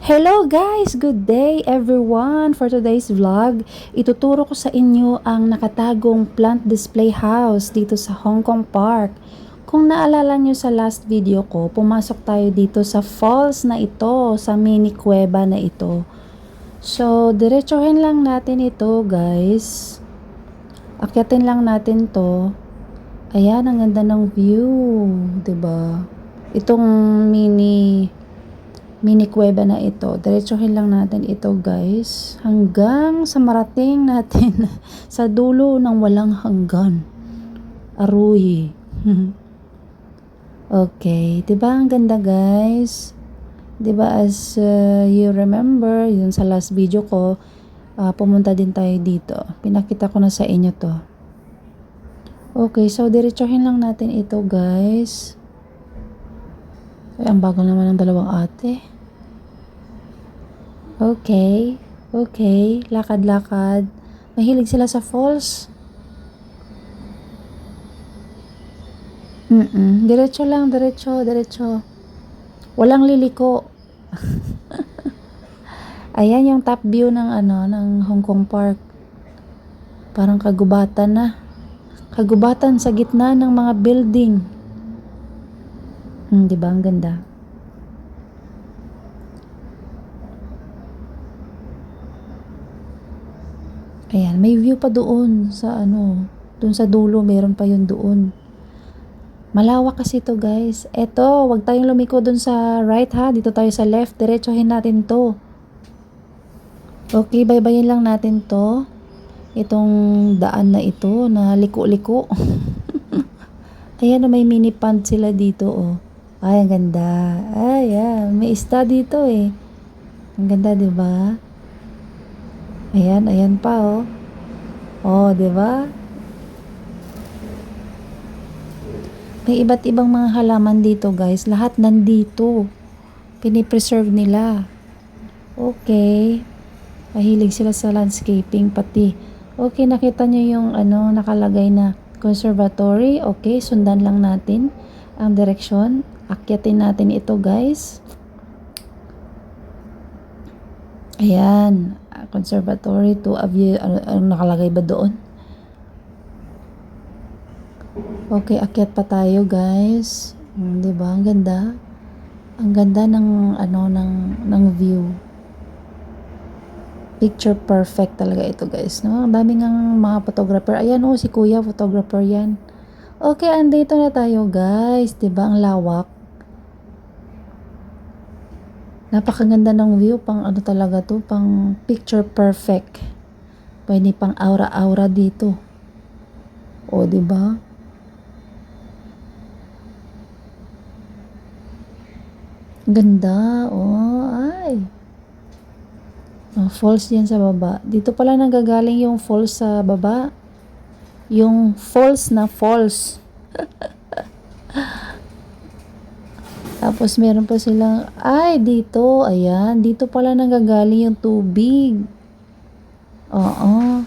Hello guys! Good day everyone! For today's vlog, ituturo ko sa inyo ang nakatagong plant display house dito sa Hong Kong Park. Kung naalala nyo sa last video ko, pumasok tayo dito sa falls na ito, sa mini kuweba na ito. So, diretsuhin lang natin ito guys. Akyatin lang natin to. Ayan, ang ganda ng view, 'di ba? Itong mini kuweba na ito. Diretsuhin lang natin ito guys. Hanggang sa marating natin sa dulo ng walang hanggan. Aruy. Okay. Diba ang ganda guys? Diba as you remember, yun sa last video ko, pumunta din tayo dito. Pinakita ko na sa inyo to. Okay. So, diretsuhin lang natin ito guys. Ay, ang bagal naman ng dalawang ate. Okay. Okay. Lakad-lakad. Mahilig sila sa falls. Diretso lang. Diretso. Diretso. Walang liliko. Ayan yung top view ng ng Hong Kong Park. Parang kagubatan na. Kagubatan sa gitna ng mga building. Diba? Ang ganda. Ayan, may view pa doon sa doon sa dulo, meron pa yun doon. Malawak kasi to guys. Eto, wag tayong lumiko doon sa right ha, dito tayo sa left, diretsohin natin to. Okay, baybayin lang natin to. Itong daan na ito, na liko-liko. Ayan, may mini pond sila dito oh. Ay, ang ganda. Ayan, may ista dito eh. Ang ganda, 'di ba? Ayan, ayan pa oh. Oh, 'di ba? May iba't ibang mga halaman dito, guys. Lahat nandito. Pinipreserve nila. Okay. Mahilig sila sa landscaping pati. Okay, nakita niyo yung nakalagay na conservatory. Okay, sundan lang natin ang direksyon. Akyatin natin ito, guys. Ayan, conservatory to a view. Ano nakalagay ba doon? Okay, akyat pa tayo guys. 'Di ba? Ang ganda. Ang ganda ng ng view. Picture perfect talaga ito guys, no? Ang daming ng mga photographer. Ayan oh, si Kuya photographer 'yan. Okay, andito na tayo guys. 'Di ba? Ang lawak. Napakaganda ng view, pang talaga to, pang picture perfect. Pwede pang aura-aura dito. O, 'di ba? Ganda, oh, ay. Oh, falls yan sa baba. Dito pala nanggagaling yung falls sa baba. Yung falls na falls. Tapos meron pa silang, ay dito, ayan, dito pala nanggagaling yung tubig. Oo.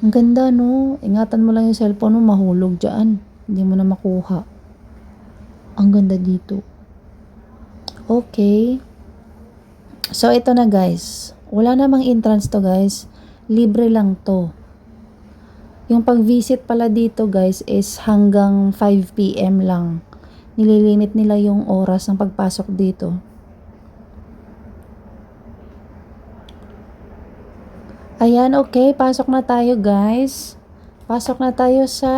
Ang ganda no, ingatan mo lang yung cellphone mo, mahulog dyan. Hindi mo na makuha. Ang ganda dito. Okay. So ito na guys, wala namang entrance to guys, libre lang to. Yung pag-visit pala dito guys is hanggang 5 PM lang. Nililimit nila yung oras ng pagpasok dito. Ayan, okay. Pasok na tayo, guys. Pasok na tayo sa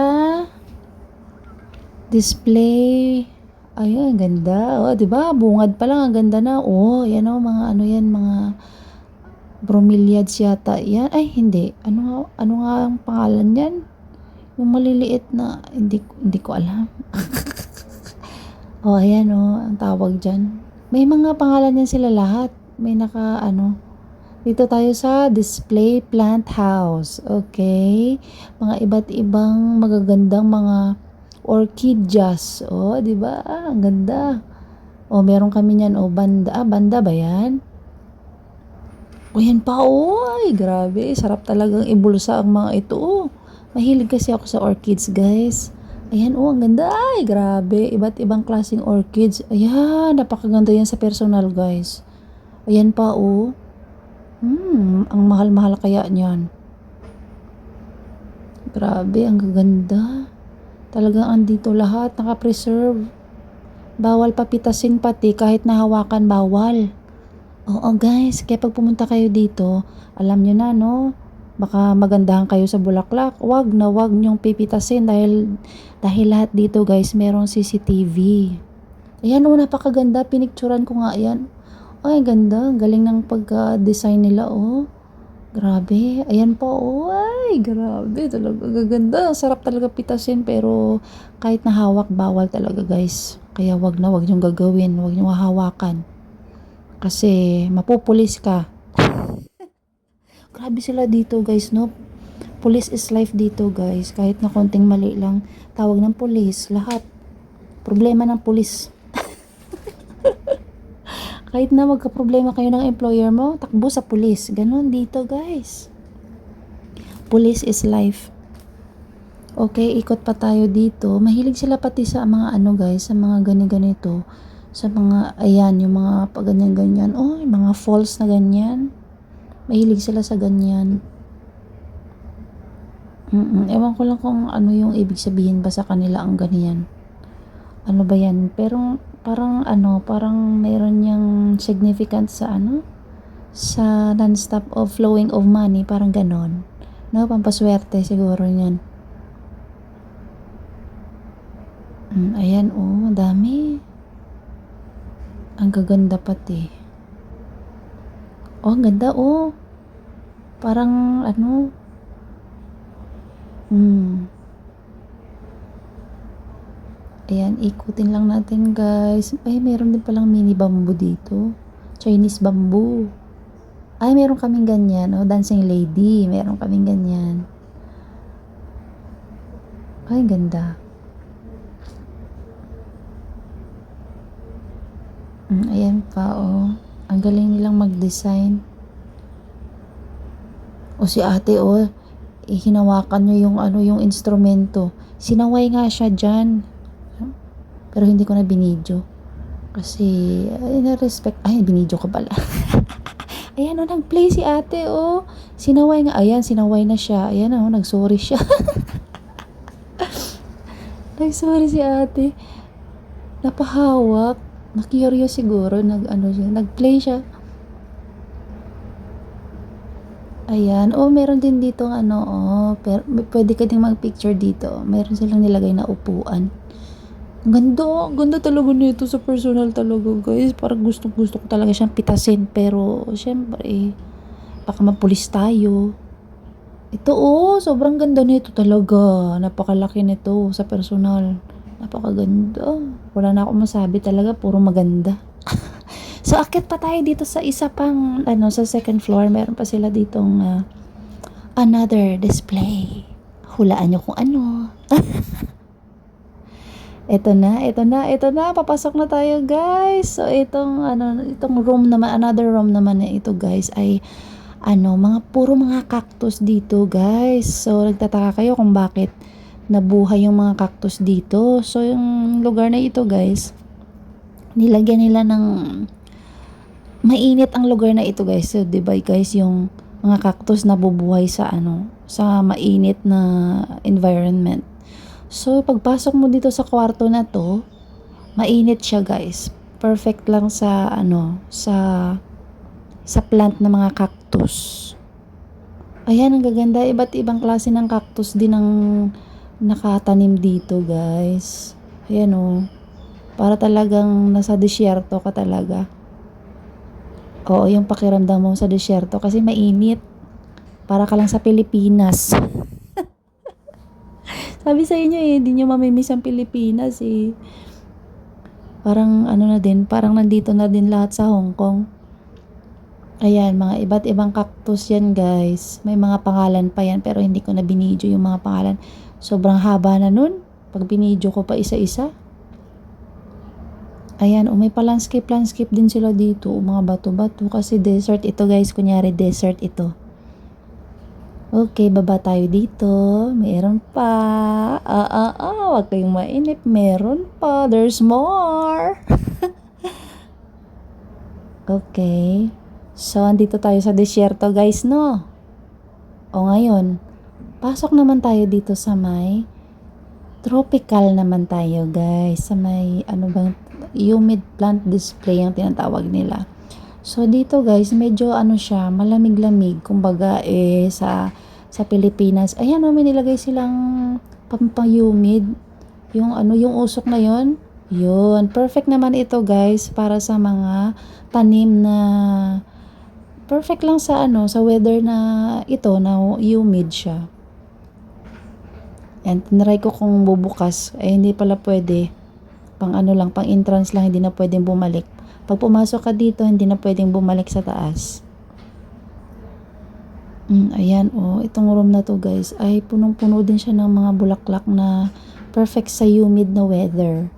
display. Ayan, ganda. Oh, 'di ba? Bungad pa lang ang ganda na. Oh, yan oh, mga yan, mga bromeliads yata. Yan. Ay, hindi. Ano nga ang pangalan niyan? Yung maliliit na hindi ko alam. Oh, ayan oh, ang tawag dyan. May mga pangalan yan sila lahat. May Dito tayo sa display plant house. Okay. Mga iba't ibang magagandang mga orchids. Oh, di ba? Ang ganda. Oh, meron kami niyan. Oh, banda. Banda ba yan? Oh, yan pa. Oh, ay, grabe. Sarap talagang ibulsa ang mga ito. Oh, mahilig kasi ako sa orchids, guys. Ayan, oh, ang ganda. Ay, grabe. Iba't ibang klaseng orchids. Ayan, napakaganda yan sa personal, guys. Ayan pa, oh. Ang mahal-mahal kaya niyan. Grabe, ang gaganda. Talagang andito lahat, naka-preserve. Bawal papitasin pati, kahit nahawakan bawal. Oo guys, kaya pag pumunta kayo dito, alam nyo na no, baka magandahan kayo sa Bulaklak. Wag nyong pipitasin dahil lahat dito guys, merong CCTV. Ayan oh, napakaganda, pinicturan ko nga yan. Ay, ganda, galing ng pagka-design nila oh. Grabe, ayan po oh, ay grabe talaga, gaganda. Sarap talaga pitasin pero kahit nahawak bawal talaga guys. Kaya wag nyong gagawin, wag nyong hahawakan. Kasi mapupulis ka. Grabe sila dito guys no. Police is life dito guys. Kahit na konting mali lang, tawag ng police, lahat. Problema ng police. Kahit na magka-problema kayo ng employer mo, takbo sa police. Ganon dito guys. Police is life. Okay, ikot pa tayo dito. Mahilig sila pati sa mga ano guys, sa mga ganito. Sa mga, ayan, yung mga paganyan-ganyan. Oh, yung mga falls na ganyan. Mahilig sila sa ganyan. Ewan ko lang kung ano yung ibig sabihin ba sa kanila ang ganyan. Ano ba yan? Pero parang meron niyang significant sa sa non-stop of flowing of money, parang ganon. No, pampaswerte siguro niyan. Ayan oh, dami. Ang gaganda pati. Oh, ang ganda oh. Parang Ayan, ikutin lang natin guys. Ay, meron din palang mini bamboo dito. Chinese bamboo. Ay, meron kaming ganyan. Oh, dancing lady. Meron kaming ganyan. Ay, ganda. Ayan pa, oh. Ang galing nilang mag-design. O si ate, oh. Hinawakan nyo yung instrumento. Sinaway nga siya dyan. Pero hindi ko na binidyo. Kasi, na-respect. Ay, binidyo ko pala. Ayan, oh, nag-play si ate, oh. Sinaway nga. Ayan, sinaway na siya. Ayan, oh, nag-sorry siya. Nag-sorry si ate. Napahawak. Na-curious siguro. Nag-play siya. Ayan. Oh, meron din dito pero pwede ka din mag-picture dito. Meron silang nilagay na upuan. Ganda talaga nito sa personal talaga guys. Parang gusto ko talaga siyang pitasin. Pero, syempre, baka mapulis tayo. Ito oh, sobrang ganda nito talaga. Napakalaki nito sa personal. Napakaganda. Wala na akong masabi talaga. Puro maganda. So, akit pa tayo dito sa isa pang, sa second floor. Meron pa sila ditong another display. Hulaan nyo kung ano. Ito na, papasok na tayo guys. So itong room naman, another room naman na ito guys ay puro mga cactus dito guys. So nagtataka kayo kung bakit nabuhay yung mga cactus dito. So yung lugar na ito guys, nilagyan nila ng mainit ang lugar na ito guys. So diba guys, yung mga cactus nabubuhay sa sa mainit na environment. So, pagpasok mo dito sa kwarto na to, mainit siya guys. Perfect lang sa sa plant ng mga cactus. Ayan, ang gaganda. Iba't ibang klase ng cactus din ang nakatanim dito guys. Ayan oh. Para talagang nasa disyerto ka talaga. Oo, yung pakiramdam mo sa disyerto kasi mainit. Para ka lang sa Pilipinas. Sabi sa inyo hindi nyo mamimiss ang Pilipinas eh. Parang parang nandito na din lahat sa Hong Kong. Ayan, mga iba't ibang cactus yan guys. May mga pangalan pa yan pero hindi ko na binidyo yung mga pangalan. Sobrang haba na nun. Pag binidyo ko pa isa-isa. Ayan, may landscape din sila dito. Mga bato-bato kasi desert ito guys. Kunyari desert ito. Okay, baba tayo dito. Meron pa. Huwag kayong mainip. Meron pa. There's more. Okay. So, andito tayo sa disyerto guys, no? O ngayon, pasok naman tayo dito sa may tropical naman tayo guys. Sa may, ano bang, humid plant display ang tinatawag nila. So, dito guys, medyo ano siya, malamig-lamig. Kumbaga, sa Pilipinas, ayan o, may nilagay silang pampahumid. Yung ano, yung usok na yon. Yun, perfect naman ito guys para sa mga tanim na perfect lang sa ano, sa weather na ito na humid siya. And tinry ko kung bubukas, ay hindi pala pwede. Pang ano lang, pang entrance lang, hindi na pwedeng bumalik. Pag pumasok ka dito, hindi na pwedeng bumalik sa taas. Ayan itong room na to guys, ay punong-puno din siya ng mga bulaklak na perfect sa humid na weather.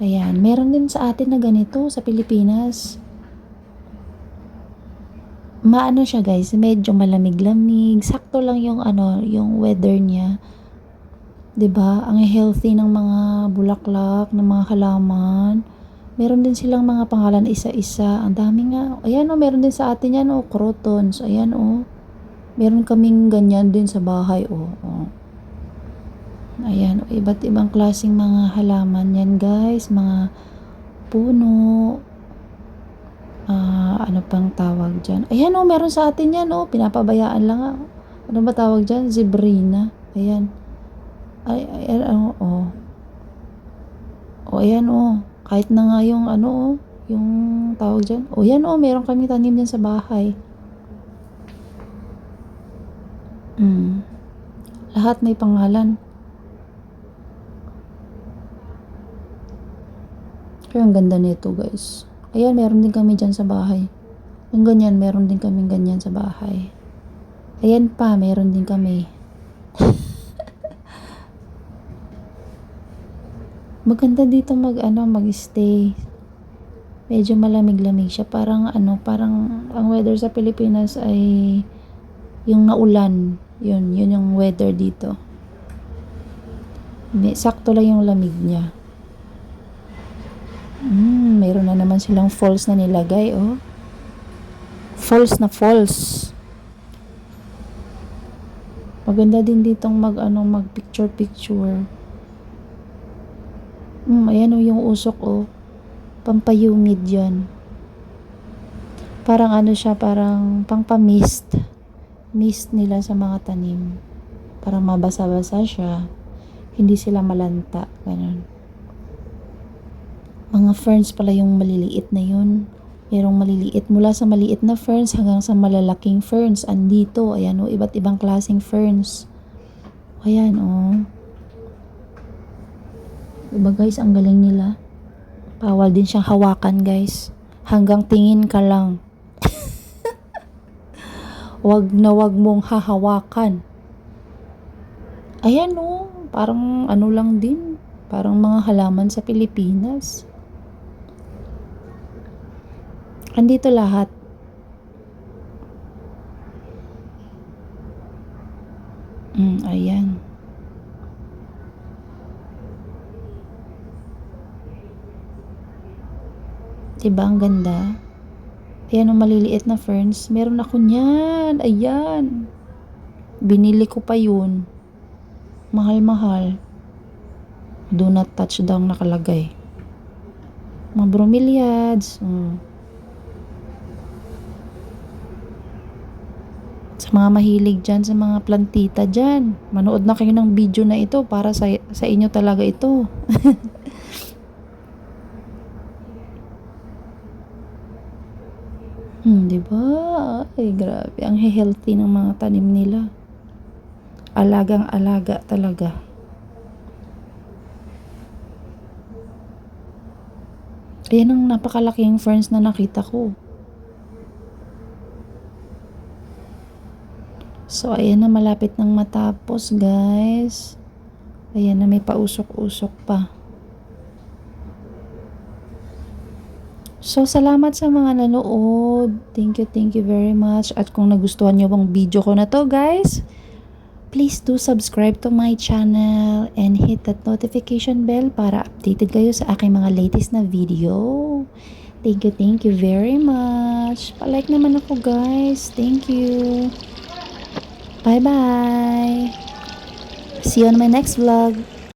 Ayan, meron din sa atin na ganito sa Pilipinas. Maano siya guys, medyo malamig-lamig, sakto lang yung ano, yung weather niya. 'Di ba? Ang healthy ng mga bulaklak, ng mga halaman. Meron din silang mga pangalan isa-isa. Ang dami nga. Ayan meron din sa atin yan crotons. Ayan Meron kaming ganyan din sa bahay Ayan, iba't ibang klaseng mga halaman yan guys, mga puno, ano pang tawag dyan. Ayan meron sa atin yan pinapabayaan lang ano ba tawag dyan? Zebrina. Ayan. Ayan ayan kahit na nga yung yung tawag dyan. Yan meron kami tanim dyan sa bahay. Lahat may pangalan. Pero ang ganda nito guys. Ayan, meron din kami dyan sa bahay. Yung ganyan, meron din kami ganyan sa bahay. Ayan pa, meron din kami. Maganda dito mag-stay. Medyo malamig-lamig siya. Parang ang weather sa Pilipinas ay yung naulan. Yun yung weather dito. Sakto lang yung lamig niya. Meron na naman silang falls na nilagay falls na falls. Maganda din ditong mag picture. Ayan yung usok pampahumid yan. Parang siya, parang pangpamist. Mist nila sa mga tanim. Parang mabasa-basa siya. Hindi sila malanta. Ganun. Mga ferns pala yung maliliit na yun. Merong maliliit. Mula sa maliit na ferns hanggang sa malalaking ferns. Andito. Ayan iba't ibang klaseng ferns. Ayan Diba guys, ang galing nila. Bawal din siyang hawakan guys. Hanggang tingin ka lang. Wag na wag mong hahawakan. Ayan parang lang din. Parang mga halaman sa Pilipinas. Andito lahat. Ayan. Diba ang ganda? Ayan maliliit na ferns. Meron ako niyan. Ayan. Binili ko pa yun. Mahal-mahal. Do not touch daw nakalagay. Mga bromeliads. Sa mga mahilig dyan, sa mga plantita dyan, manood na kayo ng video na ito para sa inyo talaga ito. Diba? Ay, grabe. Ang healthy ng mga tanim nila. Alagang-alaga talaga. Ayan ang napakalaking ferns na nakita ko. So, ayan na malapit nang matapos, guys. Ayan na may pausok-usok pa. So, salamat sa mga nanood. Thank you very much. At kung nagustuhan nyo bang video ko na to, guys, please do subscribe to my channel and hit that notification bell para updated kayo sa aking mga latest na video. Thank you very much. Pa-like naman ako guys. Thank you. Bye-bye. See you on my next vlog.